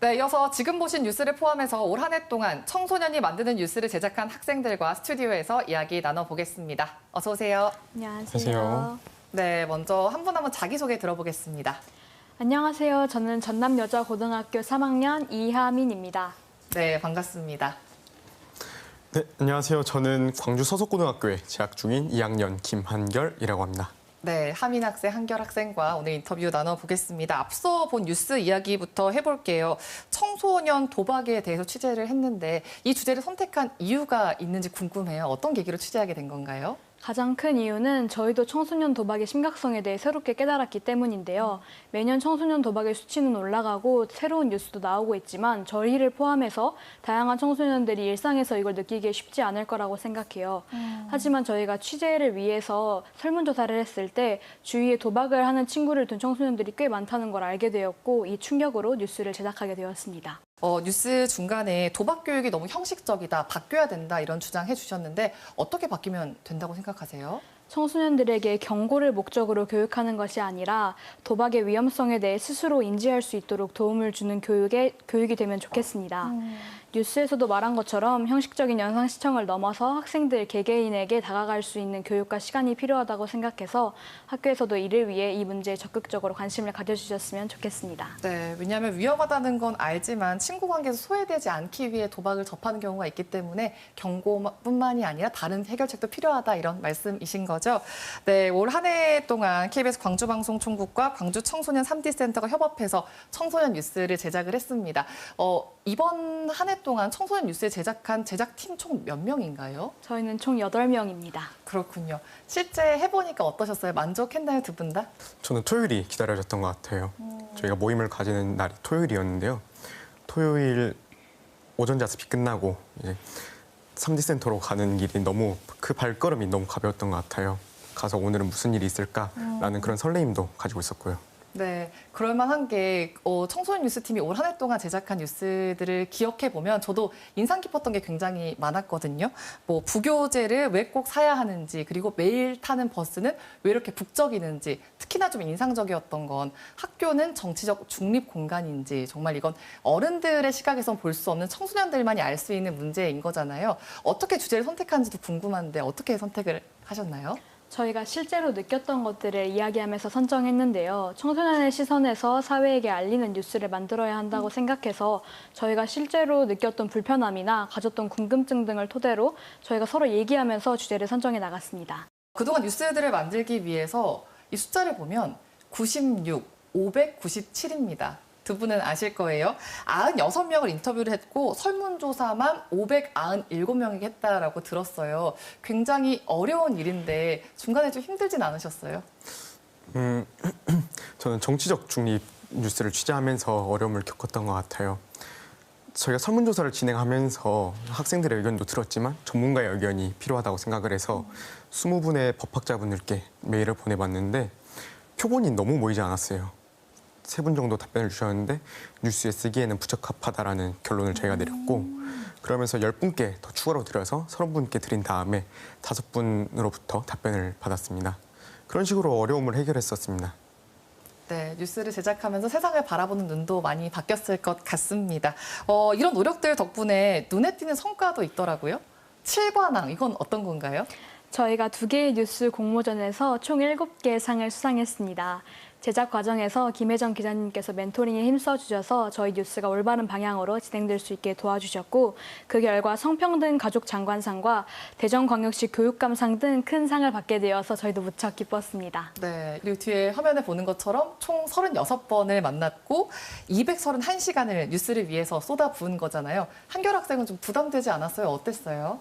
네, 이어서 지금 보신 뉴스를 포함해서 올 한 해 동안 청소년이 만드는 뉴스를 제작한 학생들과 스튜디오에서 이야기 나눠보겠습니다. 어서 오세요. 안녕하세요. 네, 먼저 한 분 한 분 자기소개 들어보겠습니다. 안녕하세요. 저는 전남여자고등학교 3학년 이하민입니다. 네, 반갑습니다. 네, 안녕하세요. 저는 광주 서석고등학교에 재학 중인 2학년 김한결이라고 합니다. 네, 하민 학생, 한결 학생과 오늘 인터뷰 나눠보겠습니다. 앞서 본 뉴스 이야기부터 해볼게요. 청소년 도박에 대해서 취재를 했는데 이 주제를 선택한 이유가 있는지 궁금해요. 어떤 계기로 취재하게 된 건가요? 가장 큰 이유는 저희도 청소년 도박의 심각성에 대해 새롭게 깨달았기 때문인데요. 매년 청소년 도박의 수치는 올라가고 새로운 뉴스도 나오고 있지만 저희를 포함해서 다양한 청소년들이 일상에서 이걸 느끼기 쉽지 않을 거라고 생각해요. 하지만 저희가 취재를 위해서 설문조사를 했을 때 주위에 도박을 하는 친구를 둔 청소년들이 꽤 많다는 걸 알게 되었고 이 충격으로 뉴스를 제작하게 되었습니다. 뉴스 중간에 도박 교육이 너무 형식적이다, 바뀌어야 된다 이런 주장해 주셨는데 어떻게 바뀌면 된다고 생각하세요? 청소년들에게 경고를 목적으로 교육하는 것이 아니라 도박의 위험성에 대해 스스로 인지할 수 있도록 도움을 주는 교육이 되면 좋겠습니다. 뉴스에서도 말한 것처럼 형식적인 영상 시청을 넘어서 학생들 개개인에게 다가갈 수 있는 교육과 시간이 필요하다고 생각해서 학교에서도 이를 위해 이 문제에 적극적으로 관심을 가져주셨으면 좋겠습니다. 네, 왜냐하면 위험하다는 건 알지만 친구 관계에서 소외되지 않기 위해 도박을 접하는 경우가 있기 때문에 경고뿐만이 아니라 다른 해결책도 필요하다 이런 말씀이신 거죠. 네, 올 한 해 동안 KBS 광주방송총국과 광주 청소년 3D 센터가 협업해서 청소년 뉴스를 제작을 했습니다. 이번 한 해 동안 청소년 뉴스에 제작한 제작팀 총 몇 명인가요? 저희는 총 8명입니다. 그렇군요. 실제 해보니까 어떠셨어요? 만족했나요, 두 분 다? 저는 토요일이 기다려졌던 것 같아요. 저희가 모임을 가지는 날이 토요일이었는데요. 토요일 오전 자습이 끝나고 이제 3D 센터로 가는 길이 너무 그 발걸음이 너무 가벼웠던 것 같아요. 가서 오늘은 무슨 일이 있을까라는 그런 설레임도 가지고 있었고요. 네, 그럴 만한 게 청소년 뉴스팀이 올 한 해 동안 제작한 뉴스들을 기억해 보면 저도 인상 깊었던 게 굉장히 많았거든요. 뭐 부교재를 왜 꼭 사야 하는지, 그리고 매일 타는 버스는 왜 이렇게 북적이는지, 특히나 좀 인상적이었던 건 학교는 정치적 중립 공간인지, 정말 이건 어른들의 시각에선 볼 수 없는 청소년들만이 알 수 있는 문제인 거잖아요. 어떻게 주제를 선택한지도 궁금한데 어떻게 선택을 하셨나요? 저희가 실제로 느꼈던 것들을 이야기하면서 선정했는데요. 청소년의 시선에서 사회에게 알리는 뉴스를 만들어야 한다고 생각해서 저희가 실제로 느꼈던 불편함이나 가졌던 궁금증 등을 토대로 저희가 서로 얘기하면서 주제를 선정해 나갔습니다. 그동안 뉴스들을 만들기 위해서 이 숫자를 보면 96, 597입니다. 두 분은 아실 거예요. 96명을 인터뷰를 했고 설문조사만 597명에게 했다라고 들었어요. 굉장히 어려운 일인데 중간에 좀 힘들진 않으셨어요? 저는 정치적 중립 뉴스를 취재하면서 어려움을 겪었던 것 같아요. 저희가 설문조사를 진행하면서 학생들의 의견도 들었지만 전문가의 의견이 필요하다고 생각을 해서 20분의 법학자분들께 메일을 보내봤는데 표본이 너무 모이지 않았어요. 3분 정도 답변을 주셨는데 뉴스에 쓰기에는 부적합하다라는 결론을 저희가 내렸고 그러면서 10분께 더 추가로 드려서 30분께 드린 다음에 5분으로부터 답변을 받았습니다. 그런 식으로 어려움을 해결했었습니다. 네, 뉴스를 제작하면서 세상을 바라보는 눈도 많이 바뀌었을 것 같습니다. 이런 노력들 덕분에 눈에 띄는 성과도 있더라고요. 7관왕, 이건 어떤 건가요? 저희가 2개의 뉴스 공모전에서 총 7개의 상을 수상했습니다. 제작 과정에서 김혜정 기자님께서 멘토링에 힘써주셔서 저희 뉴스가 올바른 방향으로 진행될 수 있게 도와주셨고 그 결과 성평등 가족 장관상과 대전광역시 교육감상 등 큰 상을 받게 되어서 저희도 무척 기뻤습니다. 네, 그리고 뒤에 화면에 보는 것처럼 총 36번을 만났고 231시간을 뉴스를 위해서 쏟아부은 거잖아요. 한결 학생은 좀 부담되지 않았어요? 어땠어요?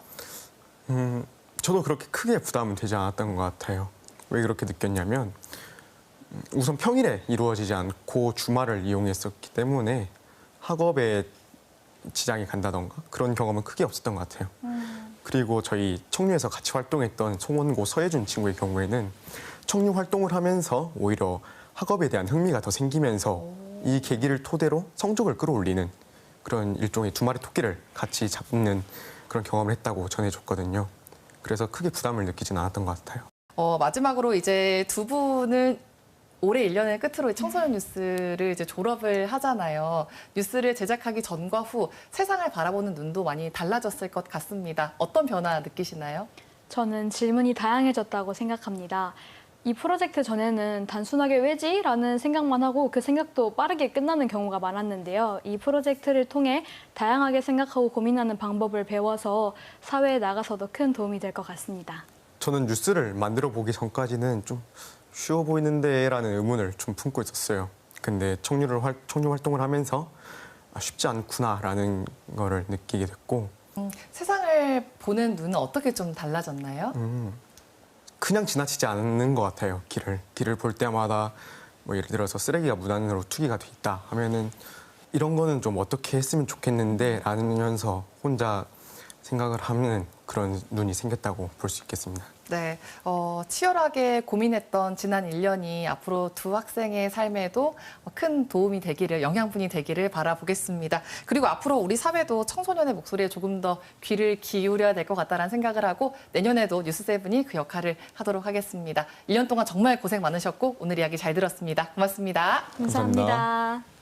저도 그렇게 크게 부담은 되지 않았던 것 같아요. 왜 그렇게 느꼈냐면 우선 평일에 이루어지지 않고 주말을 이용했었기 때문에 학업에 지장이 간다던가 그런 경험은 크게 없었던 것 같아요. 그리고 저희 청류에서 같이 활동했던 송원고 서예준 친구의 경우에는 청류 활동을 하면서 오히려 학업에 대한 흥미가 더 생기면서 이 계기를 토대로 성적을 끌어올리는 그런 일종의 두 마리 토끼를 같이 잡는 그런 경험을 했다고 전해줬거든요. 그래서 크게 부담을 느끼진 않았던 것 같아요. 마지막으로 이제 두 분은 올해 1년을 끝으로 청소년 뉴스를 이제 졸업을 하잖아요. 뉴스를 제작하기 전과 후 세상을 바라보는 눈도 많이 달라졌을 것 같습니다. 어떤 변화 느끼시나요? 저는 질문이 다양해졌다고 생각합니다. 이 프로젝트 전에는 단순하게 왜지?라는 생각만 하고 그 생각도 빠르게 끝나는 경우가 많았는데요. 이 프로젝트를 통해 다양하게 생각하고 고민하는 방법을 배워서 사회에 나가서도 큰 도움이 될 것 같습니다. 저는 뉴스를 만들어 보기 전까지는 좀 쉬워 보이는데라는 의문을 좀 품고 있었어요. 근데 청류 활동을 하면서 쉽지 않구나라는 거를 느끼게 됐고 세상을 보는 눈은 어떻게 좀 달라졌나요? 그냥 지나치지 않는 것 같아요. 길을 볼 때마다 뭐 예를 들어서 쓰레기가 무단으로 투기가 돼 있다 하면은 이런 거는 좀 어떻게 했으면 좋겠는데 라면서 혼자 생각을 하는 그런 눈이 생겼다고 볼 수 있겠습니다. 네, 치열하게 고민했던 지난 1년이 앞으로 두 학생의 삶에도 큰 도움이 되기를, 영양분이 되기를 바라보겠습니다. 그리고 앞으로 우리 사회도 청소년의 목소리에 조금 더 귀를 기울여야 될 것 같다는 생각을 하고 내년에도 뉴스7이 그 역할을 하도록 하겠습니다. 1년 동안 정말 고생 많으셨고 오늘 이야기 잘 들었습니다. 고맙습니다. 감사합니다.